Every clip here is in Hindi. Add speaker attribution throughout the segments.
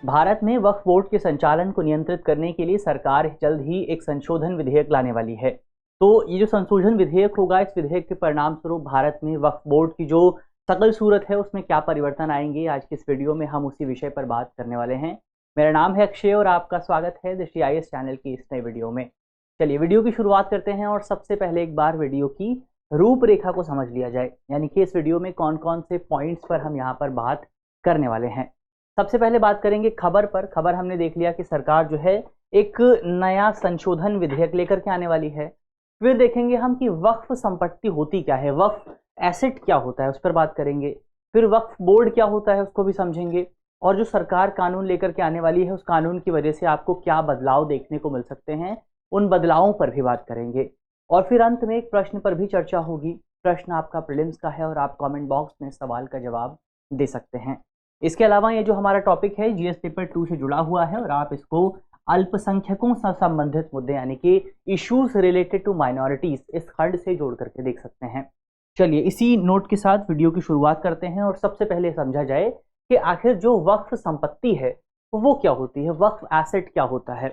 Speaker 1: भारत में वक्फ बोर्ड के संचालन को नियंत्रित करने के लिए सरकार जल्द ही एक संशोधन विधेयक लाने वाली है। तो ये जो संशोधन विधेयक होगा, इस विधेयक के परिणाम स्वरूप भारत में वक्फ बोर्ड की जो सकल सूरत है उसमें क्या परिवर्तन आएंगे, आज की इस वीडियो में हम उसी विषय पर बात करने वाले हैं। मेरा नाम है अक्षय और आपका स्वागत है दृष्टि चैनल की इस नए वीडियो में। चलिए वीडियो की शुरुआत करते हैं और सबसे पहले एक बार वीडियो की रूपरेखा को समझ लिया जाए, यानी कि इस वीडियो में कौन कौन से पॉइंट्स पर हम यहाँ पर बात करने वाले हैं। सबसे पहले बात करेंगे खबर पर। खबर हमने देख लिया कि सरकार जो है एक नया संशोधन विधेयक लेकर के आने वाली है। फिर देखेंगे हम कि वक्फ संपत्ति होती क्या है, वक्फ एसेट क्या होता है, उस पर बात करेंगे। फिर वक्फ बोर्ड क्या होता है उसको भी समझेंगे, और जो सरकार कानून लेकर के आने वाली है उस कानून की वजह से आपको क्या बदलाव देखने को मिल सकते हैं, उन बदलावों पर भी बात करेंगे। और फिर अंत में एक प्रश्न पर भी चर्चा होगी। प्रश्न आपका प्रीलिम्स का है और आप कमेंट बॉक्स में सवाल का जवाब दे सकते हैं। इसके अलावा ये जो हमारा टॉपिक है जीएस पेपर 2 से जुड़ा हुआ है और आप इसको अल्पसंख्यकों से संबंधित मुद्दे यानी कि इश्यूज रिलेटेड टू माइनॉरिटीज इस खंड से जोड़ करके देख सकते हैं। चलिए इसी नोट के साथ वीडियो की शुरुआत करते हैं और सबसे पहले समझा जाए कि आखिर जो वक्फ संपत्ति है वो क्या होती है, वक्फ एसेट क्या होता है।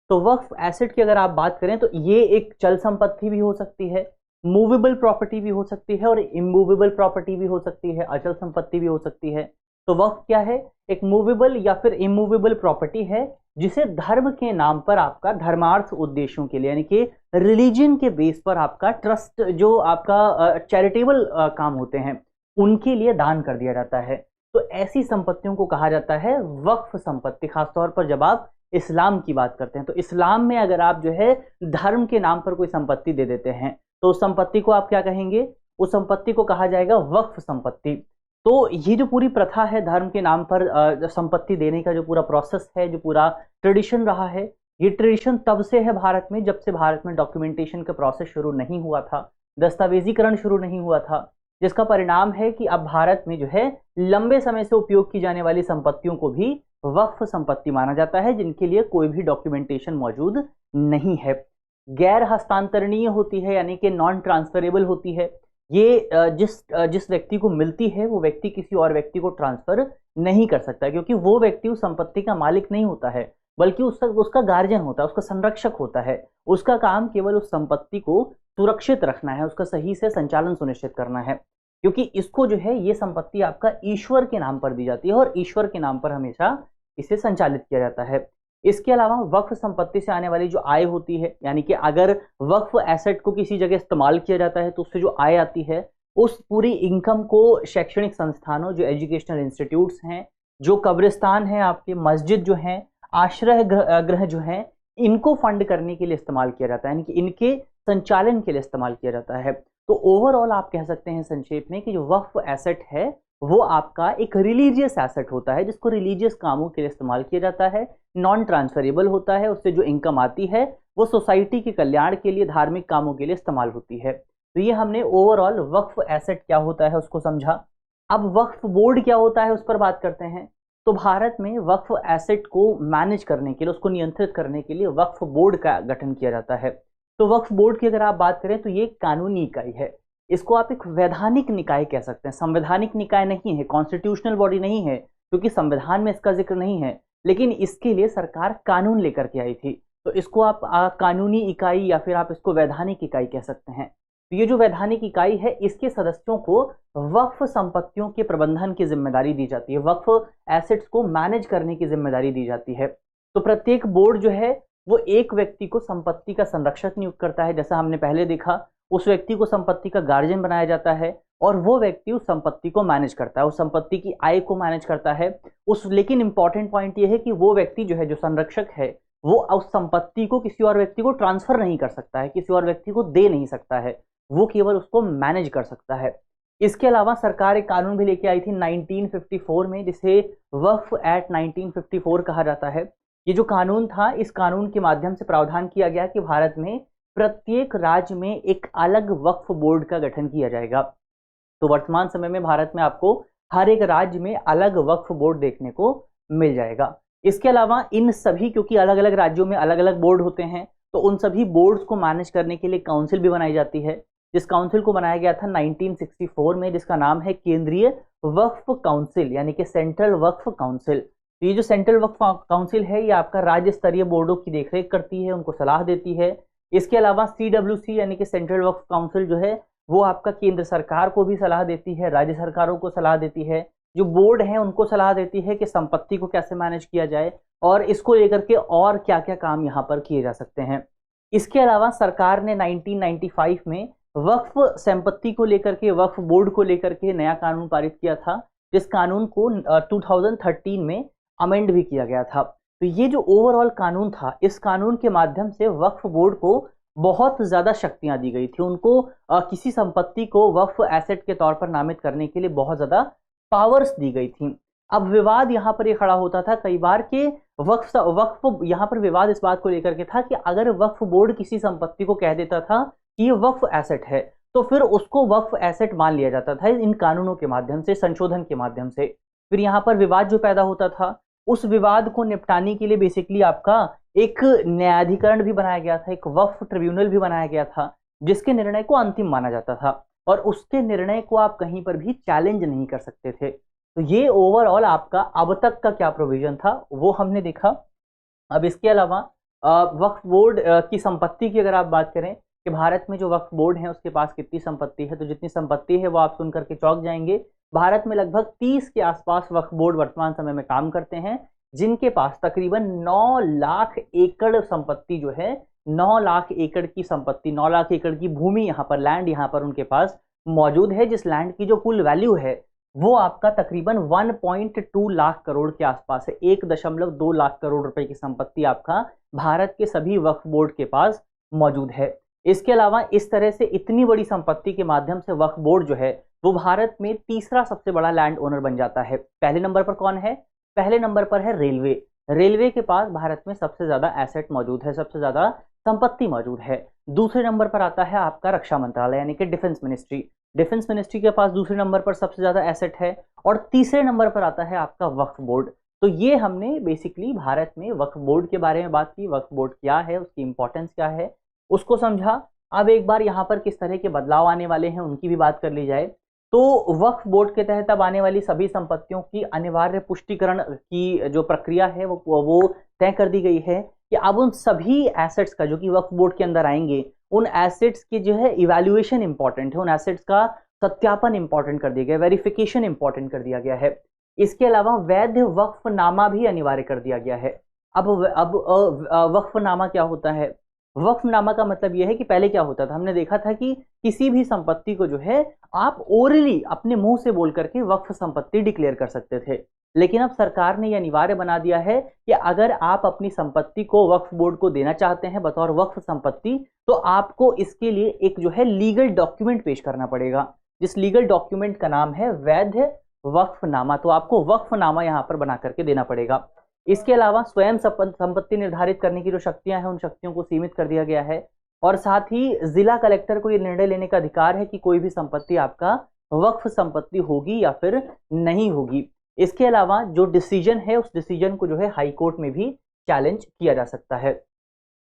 Speaker 1: तो वक्फ एसेट की अगर आप बात करें तो ये एक चल संपत्ति भी हो सकती है, मूवेबल प्रॉपर्टी भी हो सकती है और इमूवेबल प्रॉपर्टी भी हो सकती है, अचल संपत्ति भी हो सकती है। तो वक्फ क्या है, एक मूवेबल या फिर इमूवेबल प्रॉपर्टी है जिसे धर्म के नाम पर आपका धर्मार्थ उद्देश्यों के लिए यानी कि रिलीजन के बेस पर आपका ट्रस्ट जो आपका चैरिटेबल काम होते हैं उनके लिए दान कर दिया जाता है। तो ऐसी संपत्तियों को कहा जाता है वक्फ संपत्ति। खासतौर पर जब आप इस्लाम की बात करते हैं तो इस्लाम में अगर आप जो है धर्म के नाम पर कोई संपत्ति दे देते हैं तो उस संपत्ति को आप क्या कहेंगे, उस संपत्ति को कहा जाएगा वक्फ संपत्ति। तो ये जो पूरी प्रथा है धर्म के नाम पर संपत्ति देने का जो पूरा प्रोसेस है, जो पूरा ट्रेडिशन रहा है, ये ट्रेडिशन तब से है भारत में जब से भारत में डॉक्यूमेंटेशन का प्रोसेस शुरू नहीं हुआ था, दस्तावेजीकरण शुरू नहीं हुआ था, जिसका परिणाम है कि अब भारत में जो है लंबे समय से उपयोग की जाने वाली संपत्तियों को भी वक्फ संपत्ति माना जाता है जिनके लिए कोई भी डॉक्यूमेंटेशन मौजूद नहीं है। गैर हस्तांतरणीय होती है यानी कि नॉन ट्रांसफरेबल होती है। ये जिस व्यक्ति को मिलती है वो व्यक्ति किसी और व्यक्ति को ट्रांसफर नहीं कर सकता क्योंकि वो व्यक्ति उस संपत्ति का मालिक नहीं होता है बल्कि उसका गार्जियन होता है, उसका संरक्षक होता है। उसका काम केवल उस संपत्ति को सुरक्षित रखना है, उसका सही से संचालन सुनिश्चित करना है, क्योंकि इसको जो है ये संपत्ति आपका ईश्वर के नाम पर दी जाती है और ईश्वर के नाम पर हमेशा इसे संचालित किया जाता है। इसके अलावा वक्फ संपत्ति से आने वाली जो आय होती है यानी कि अगर वक्फ एसेट को किसी जगह इस्तेमाल किया जाता है तो उससे जो आय आती है उस पूरी इनकम को शैक्षणिक संस्थानों, जो एजुकेशनल इंस्टीट्यूट्स हैं, जो कब्रिस्तान हैं, आपके मस्जिद जो हैं, आश्रय गृह जो हैं, इनको फंड करने के लिए इस्तेमाल किया जाता है, यानी कि इनके संचालन के लिए इस्तेमाल किया जाता है। तो ओवरऑल आप कह सकते हैं संक्षेप में कि जो वक्फ एसेट है वो आपका एक रिलीजियस एसेट होता है जिसको रिलीजियस कामों के लिए इस्तेमाल किया जाता है, नॉन ट्रांसफरेबल होता है, उससे जो इनकम आती है वो सोसाइटी के कल्याण के लिए, धार्मिक कामों के लिए इस्तेमाल होती है। तो ये हमने ओवरऑल वक्फ एसेट क्या होता है उसको समझा। अब वक्फ बोर्ड क्या होता है उस पर बात करते हैं। तो भारत में वक्फ एसेट को मैनेज करने के लिए, उसको नियंत्रित करने के लिए वक्फ बोर्ड का गठन किया जाता है। तो वक्फ बोर्ड की अगर आप बात करें तो ये एक कानूनी इकाई है, इसको आप एक वैधानिक निकाय कह सकते हैं। संवैधानिक निकाय नहीं है, कॉन्स्टिट्यूशनल बॉडी नहीं है क्योंकि संविधान में इसका जिक्र नहीं है, लेकिन इसके लिए सरकार कानून लेकर के आई थी। तो इसको आप कानूनी इकाई या फिर आप इसको वैधानिक इकाई कह सकते हैं। तो ये जो वैधानिक इकाई है इसके सदस्यों को वक्फ संपत्तियों के प्रबंधन की जिम्मेदारी दी जाती है, वक्फ एसेट्स को मैनेज करने की जिम्मेदारी दी जाती है। तो प्रत्येक बोर्ड जो है वो एक व्यक्ति को संपत्ति का संरक्षक नियुक्त करता है, जैसा हमने पहले देखा। उस व्यक्ति को संपत्ति का गार्जियन बनाया जाता है और वो व्यक्ति उस संपत्ति को मैनेज करता है, उस संपत्ति की आय को मैनेज करता है। लेकिन इंपॉर्टेंट पॉइंट ये है कि वो व्यक्ति जो है, जो संरक्षक है, वो उस संपत्ति को किसी और व्यक्ति को ट्रांसफर नहीं कर सकता है, किसी और व्यक्ति को दे नहीं सकता है, वो केवल उसको मैनेज कर सकता है। इसके अलावा सरकार एक कानून भी लेके आई थी 1954 में जिसे वक्फ एक्ट 1954 कहा जाता है। ये जो कानून था, इस कानून के माध्यम से प्रावधान किया गया कि भारत में प्रत्येक राज्य में एक अलग वक्फ बोर्ड का गठन किया जाएगा। तो वर्तमान समय में भारत में आपको हर एक राज्य में अलग वक्फ बोर्ड देखने को मिल जाएगा। इसके अलावा इन सभी, क्योंकि अलग अलग राज्यों में अलग अलग बोर्ड होते हैं, तो उन सभी बोर्ड्स को मैनेज करने के लिए काउंसिल भी बनाई जाती है, जिस काउंसिल को बनाया गया था 1964 में, जिसका नाम है केंद्रीय वक्फ काउंसिल यानी कि सेंट्रल वक्फ काउंसिल। तो ये जो सेंट्रल वक्फ काउंसिल है ये आपका राज्य स्तरीय बोर्डों की देखरेख करती है, उनको सलाह देती है। इसके अलावा CWC यानी कि सेंट्रल वक्फ काउंसिल जो है वो आपका केंद्र सरकार को भी सलाह देती है, राज्य सरकारों को सलाह देती है, जो बोर्ड है उनको सलाह देती है कि संपत्ति को कैसे मैनेज किया जाए और इसको लेकर के और क्या क्या काम यहाँ पर किए जा सकते हैं। इसके अलावा सरकार ने 1995 में वक्फ संपत्ति को लेकर के, वक्फ बोर्ड को लेकर के नया कानून पारित किया था, जिस कानून को 2013 में अमेंड भी किया गया था। तो ये जो ओवरऑल कानून था, इस कानून के माध्यम से वक्फ बोर्ड को बहुत ज्यादा शक्तियां दी गई थी। उनको किसी संपत्ति को वक्फ एसेट के तौर पर नामित करने के लिए बहुत ज्यादा पावर्स दी गई थी। अब विवाद यहाँ पर ये खड़ा होता था कई बार कि वक्फ यहाँ पर विवाद इस बात को लेकर के था कि अगर वक्फ बोर्ड किसी संपत्ति को कह देता था कि ये वक्फ एसेट है तो फिर उसको वक्फ एसेट मान लिया जाता था इन कानूनों के माध्यम से, संशोधन के माध्यम से। फिर यहाँ पर विवाद जो पैदा होता था, उस विवाद को निपटाने के लिए बेसिकली आपका एक न्यायाधिकरण भी बनाया गया था, एक वक्फ ट्रिब्यूनल भी बनाया गया था, जिसके निर्णय को अंतिम माना जाता था और उसके निर्णय को आप कहीं पर भी चैलेंज नहीं कर सकते थे। तो ये ओवरऑल आपका अब तक का क्या प्रोविजन था वो हमने देखा। अब इसके अलावा वक्फ बोर्ड की संपत्ति की अगर आप बात करें कि भारत में जो वक्फ बोर्ड है उसके पास कितनी संपत्ति है, तो जितनी संपत्ति है वो आप सुन करके चौंक जाएंगे। भारत में लगभग 30 के आसपास वक्फ बोर्ड वर्तमान समय में काम करते हैं, जिनके पास तकरीबन 9 लाख एकड़ संपत्ति जो है, 9 लाख एकड़ की संपत्ति, 9 लाख एकड़ की भूमि यहाँ पर, लैंड यहाँ पर उनके पास मौजूद है, जिस लैंड की जो कुल वैल्यू है वो आपका तकरीबन 1.2 लाख करोड़ के आसपास है। 1.2 लाख करोड़ रुपए की संपत्ति आपका भारत के सभी वक्फ बोर्ड के पास मौजूद है। इसके अलावा इस तरह से इतनी बड़ी संपत्ति के माध्यम से वक्फ बोर्ड जो है वो भारत में तीसरा सबसे बड़ा लैंड ओनर बन जाता है। पहले नंबर पर कौन है? पहले नंबर पर है रेलवे। रेलवे के पास भारत में सबसे ज्यादा एसेट मौजूद है, सबसे ज्यादा संपत्ति मौजूद है। दूसरे नंबर पर आता है आपका रक्षा मंत्रालय यानी कि डिफेंस मिनिस्ट्री। डिफेंस मिनिस्ट्री के पास दूसरे नंबर पर सबसे ज्यादा एसेट है और तीसरे नंबर पर आता है आपका वक्फ बोर्ड। तो ये हमने बेसिकली भारत में वक्फ बोर्ड के बारे में बात की, वक्फ बोर्ड क्या है, उसकी इंपॉर्टेंस क्या है, उसको समझा। अब एक बार यहाँ पर किस तरह के बदलाव आने वाले हैं उनकी भी बात कर ली जाए। तो वक्फ बोर्ड के तहत अब आने वाली सभी संपत्तियों की अनिवार्य पुष्टिकरण की जो प्रक्रिया है वो तय कर दी गई है कि अब उन सभी एसेट्स का जो कि वक्फ बोर्ड के अंदर आएंगे, उन एसेट्स की जो है इवैल्यूएशन इंपॉर्टेंट है, उन एसेट्स का सत्यापन इंपॉर्टेंट कर दिया गया, वेरिफिकेशन इंपॉर्टेंट कर दिया गया है। इसके अलावा वैध वक्फनामा भी अनिवार्य कर दिया गया है। अब वक्फनामा क्या होता है? वक्फनामा का मतलब यह है कि पहले क्या होता था, हमने देखा था कि किसी भी संपत्ति को जो है आप ओरली अपने मुंह से बोल करके वक्फ संपत्ति डिक्लेयर कर सकते थे, लेकिन अब सरकार ने यह अनिवार्य बना दिया है कि अगर आप अपनी संपत्ति को वक्फ बोर्ड को देना चाहते हैं बतौर वक्फ संपत्ति, तो आपको इसके लिए एक जो है लीगल डॉक्यूमेंट पेश करना पड़ेगा, जिस लीगल डॉक्यूमेंट का नाम है वैध वक्फनामा। तो आपको वक्फनामा यहाँ पर बना करके देना पड़ेगा। इसके अलावा स्वयं संपत्ति निर्धारित करने की जो शक्तियां हैं उन शक्तियों को सीमित कर दिया गया है और साथ ही जिला कलेक्टर को यह निर्णय लेने का अधिकार है कि कोई भी संपत्ति आपका वक्फ संपत्ति होगी या फिर नहीं होगी। इसके अलावा जो डिसीजन है उस डिसीजन को जो है हाई कोर्ट में भी चैलेंज किया जा सकता है।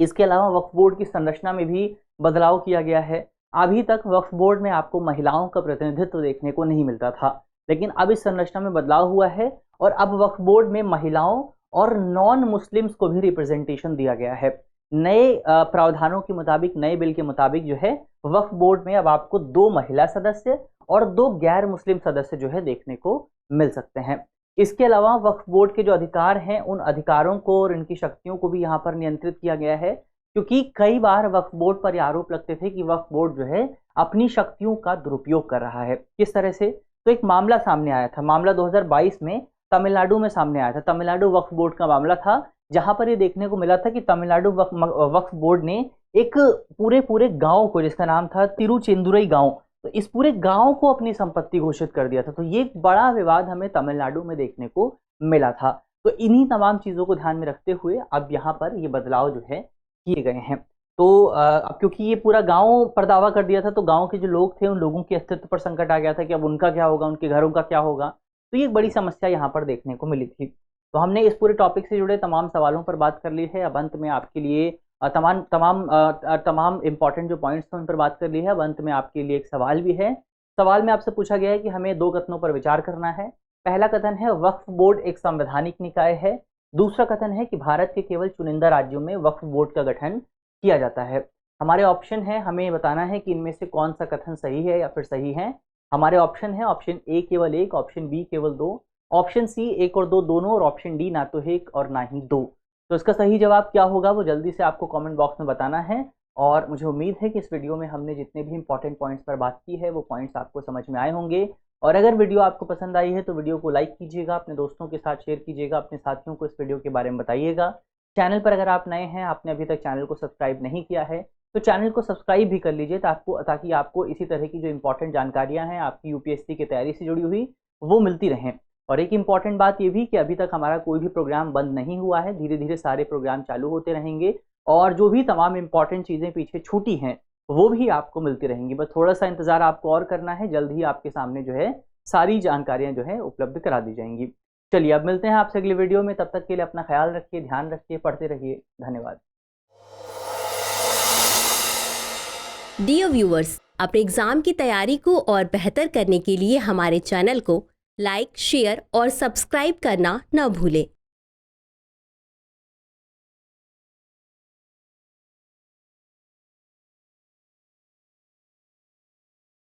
Speaker 1: इसके अलावा वक्फ बोर्ड की संरचना में भी बदलाव किया गया है। अभी तक वक्फ बोर्ड में आपको महिलाओं का प्रतिनिधित्व देखने को नहीं मिलता था, लेकिन अब इस संरचना में बदलाव हुआ है और अब वक्फ बोर्ड में महिलाओं और नॉन मुस्लिम्स को भी रिप्रेजेंटेशन दिया गया है। नए प्रावधानों के मुताबिक, नए बिल के मुताबिक जो है वक्फ बोर्ड में अब आपको 2 महिला सदस्य और 2 गैर मुस्लिम सदस्य जो है देखने को मिल सकते हैं। इसके अलावा वक्फ बोर्ड के जो अधिकार हैं उन अधिकारों को और इनकी शक्तियों को भी यहाँ पर नियंत्रित किया गया है, क्योंकि कई बार वक्फ बोर्ड पर आरोप लगते थे कि वक्फ बोर्ड जो है अपनी शक्तियों का दुरुपयोग कर रहा है। किस तरह से? तो एक मामला सामने आया था, मामला 2022 में तमिलनाडु में सामने आया था। तमिलनाडु वक्फ बोर्ड का मामला था, जहां पर ये देखने को मिला था कि तमिलनाडु वक्फ बोर्ड ने एक पूरे गांव को, जिसका नाम था तिरुचेंदुरई गांव, तो इस पूरे गांव को अपनी संपत्ति घोषित कर दिया था। तो ये एक बड़ा विवाद हमें तमिलनाडु में देखने को मिला था। तो इन्हीं तमाम चीजों को ध्यान में रखते हुए अब यहाँ पर ये बदलाव जो है किए गए हैं। तो अब क्योंकि ये पूरा गांव पर दावा कर दिया था, तो गांव के जो लोग थे उन लोगों के अस्तित्व पर संकट आ गया था कि अब उनका क्या होगा, उनके घरों का क्या होगा। तो ये एक बड़ी समस्या यहाँ पर देखने को मिली थी। तो हमने इस पूरे टॉपिक से जुड़े तमाम सवालों पर बात कर ली है। अब अंत में आपके लिए तमाम इंपॉर्टेंट जो पॉइंट्स थे उन पर बात कर ली है। अब अंत में आपके लिए एक सवाल भी है। सवाल में आपसे पूछा गया है कि हमें 2 कथनों पर विचार करना है। पहला कथन है वक्फ बोर्ड एक संवैधानिक निकाय है। दूसरा कथन है कि भारत के केवल चुनिंदा राज्यों में वक्फ बोर्ड का गठन किया जाता है। हमारे ऑप्शन है, हमें बताना है कि इनमें से कौन सा कथन सही है या फिर सही है। हमारे ऑप्शन है ऑप्शन ए केवल एक, ऑप्शन बी केवल दो, ऑप्शन सी एक और दो दोनों, और ऑप्शन डी ना तो एक और ना ही दो। तो इसका सही जवाब क्या होगा वो जल्दी से आपको कमेंट बॉक्स में बताना है। और मुझे उम्मीद है कि इस वीडियो में हमने जितने भी इंपॉर्टेंट पॉइंट्स पर बात की है वो पॉइंट्स आपको समझ में आए होंगे। और अगर वीडियो आपको पसंद आई है तो वीडियो को लाइक कीजिएगा, अपने दोस्तों के साथ शेयर कीजिएगा, अपने साथियों को इस वीडियो के बारे में बताइएगा। चैनल पर अगर आप नए हैं, आपने अभी तक चैनल को सब्सक्राइब नहीं किया है तो चैनल को सब्सक्राइब भी कर लीजिए ताकि आपको इसी तरह की जो इंपॉर्टेंट जानकारियां हैं आपकी यूपीएससी की तैयारी से जुड़ी हुई वो मिलती रहें। और एक इम्पॉर्टेंट बात ये भी कि अभी तक हमारा कोई भी प्रोग्राम बंद नहीं हुआ है, धीरे धीरे सारे प्रोग्राम चालू होते रहेंगे और जो भी तमाम इंपॉर्टेंट चीज़ें पीछे छूटी हैं वो भी आपको मिलती रहेंगी। बस थोड़ा सा इंतज़ार आपको और करना है, जल्द ही आपके सामने जो है सारी जानकारियां जो है उपलब्ध करा दी जाएंगी। चलिए अब मिलते हैं आपसे अगले वीडियो में, तब तक के लिए अपना ख्याल रखिए, ध्यान रखिए, पढ़ते रहिए। धन्यवाद।
Speaker 2: डियर व्यूअर्स, अपने एग्जाम की तैयारी को और बेहतर करने के लिए हमारे चैनल को लाइक, शेयर और सब्सक्राइब करना न भूलें।